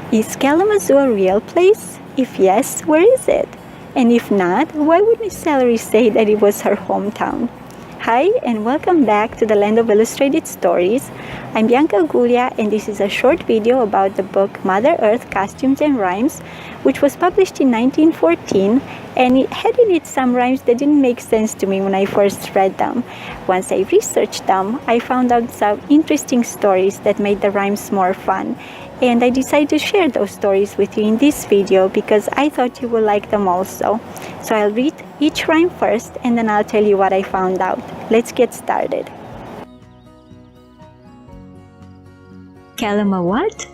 Is Kalamazoo a real place? If yes, where is it? And if not, why would Miss Celery say that it was her hometown? Hi, and welcome back to the Land of Illustrated Stories. I'm Bianca Aguglia, and this is a short video about the book Mother Earth Costumes and Rhymes, which was published in 1914, and it had in it some rhymes that didn't make sense to me when I first read them. Once I researched them, I found out some interesting stories that made the rhymes more fun, and I decided to share those stories with you in this video because I thought you would like them also. So I'll read each rhyme first and then I'll tell you what I found out. Let's get started. Kalama what?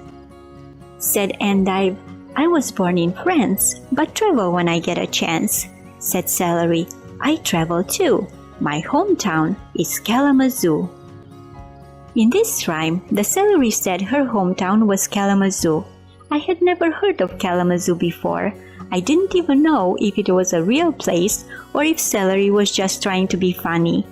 Said Endive. I was born in France, but travel when I get a chance. Said Celery. I travel too. My hometown is Kalamazoo. In this rhyme, the Celery said her hometown was Kalamazoo. I had never heard of Kalamazoo before. I didn't even know if it was a real place or if Celery was just trying to be funny.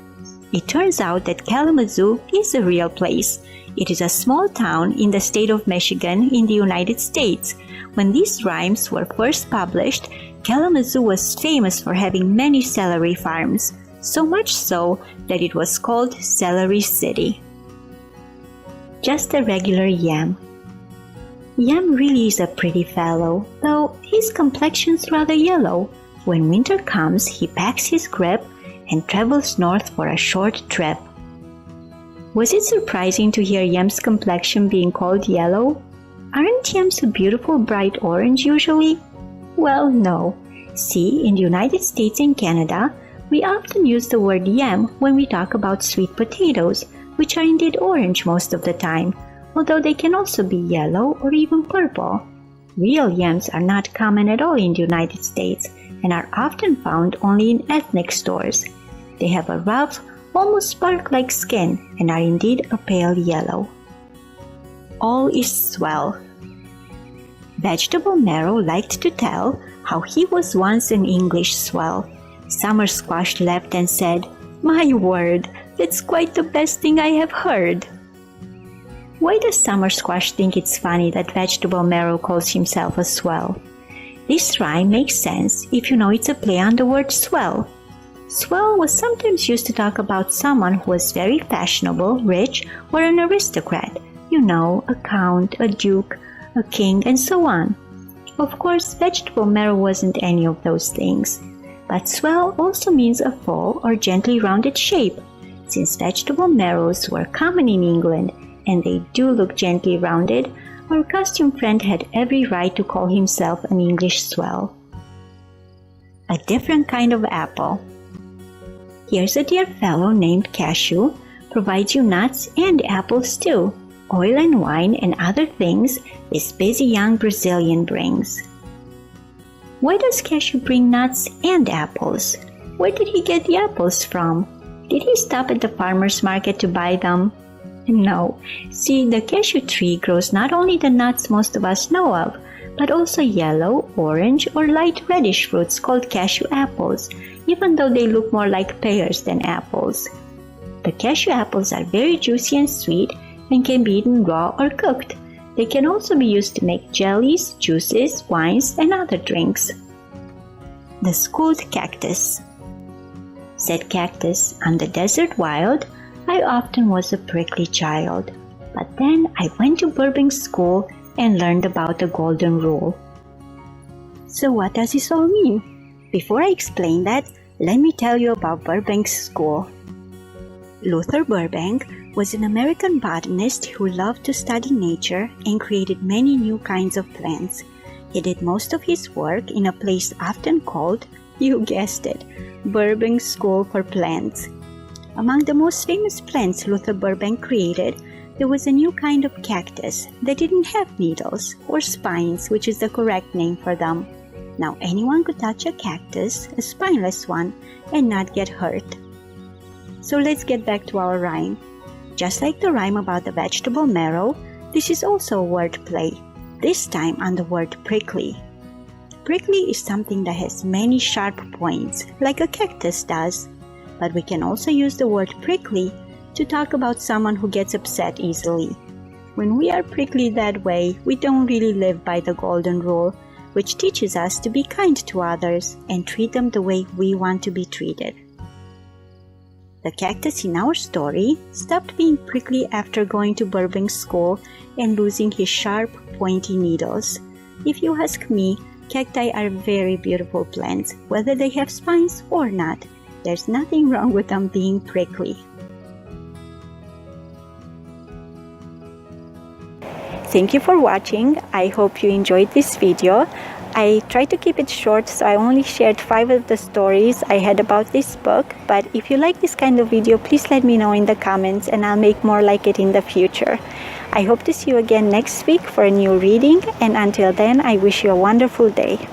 It turns out that Kalamazoo is a real place. It is a small town in the state of Michigan in the United States. When these rhymes were first published, Kalamazoo was famous for having many celery farms, so much so that it was called Celery City. Just a regular yam. Yam really is a pretty fellow, though his complexion's rather yellow. When winter comes, he packs his grip and travels north for a short trip. Was it surprising to hear Yam's complexion being called yellow? Aren't yams a beautiful bright orange usually? Well, no. See, in the United States and Canada, we often use the word yam when we talk about sweet potatoes, which are indeed orange most of the time, although they can also be yellow or even purple. Real yams are not common at all in the United States and are often found only in ethnic stores. They have a rough, almost bark-like skin and are indeed a pale yellow. All is swell. Vegetable Marrow liked to tell how he was once an English swell. Summer Squash laughed and said, "My word, that's quite the best thing I have heard." Why does Summer Squash think it's funny that Vegetable Marrow calls himself a swell? This rhyme makes sense if you know it's a play on the word swell. Swell was sometimes used to talk about someone who was very fashionable, rich, or an aristocrat. You know, a count, a duke, a king, and so on. Of course, Vegetable Marrow wasn't any of those things. But swell also means a full or gently rounded shape. Since vegetable marrows were common in England, and they do look gently rounded, our costume friend had every right to call himself an English swell. A different kind of apple. Here's a dear fellow named Cashew, provides you nuts and apples too. Oil and wine and other things this busy young Brazilian brings. Why does Cashew bring nuts and apples? Where did he get the apples from? Did he stop at the farmer's market to buy them? No. See, the cashew tree grows not only the nuts most of us know of, but also yellow, orange, or light reddish fruits called cashew apples, even though they look more like pears than apples. The cashew apples are very juicy and sweet and can be eaten raw or cooked. They can also be used to make jellies, juices, wines, and other drinks. The Schooled Cactus. Said Cactus, on the desert wild, I often was a prickly child. But then I went to Burbank School and learned about the Golden Rule. So what does this all mean? Before I explain that, let me tell you about Burbank School. Luther Burbank was an American botanist who loved to study nature and created many new kinds of plants. He did most of his work in a place often called, you guessed it, Burbank School for Plants. Among the most famous plants Luther Burbank created, there was a new kind of cactus that didn't have needles or spines, which is the correct name for them. Now anyone could touch a cactus, a spineless one, and not get hurt. So let's get back to our rhyme. Just like the rhyme about the vegetable marrow, this is also a word play, this time on the word prickly. Prickly is something that has many sharp points, like a cactus does, but we can also use the word prickly to talk about someone who gets upset easily. When we are prickly that way, we don't really live by the golden rule, which teaches us to be kind to others and treat them the way we want to be treated. The cactus in our story stopped being prickly after going to Burbank School and losing his sharp, pointy needles. If you ask me, cacti are very beautiful plants, whether they have spines or not. There's nothing wrong with them being prickly. Thank you for watching. I hope you enjoyed this video. I tried to keep it short, so I only shared 5 of the stories I had about this book. But if you like this kind of video, please let me know in the comments and I'll make more like it in the future. I hope to see you again next week for a new reading, and until then, I wish you a wonderful day.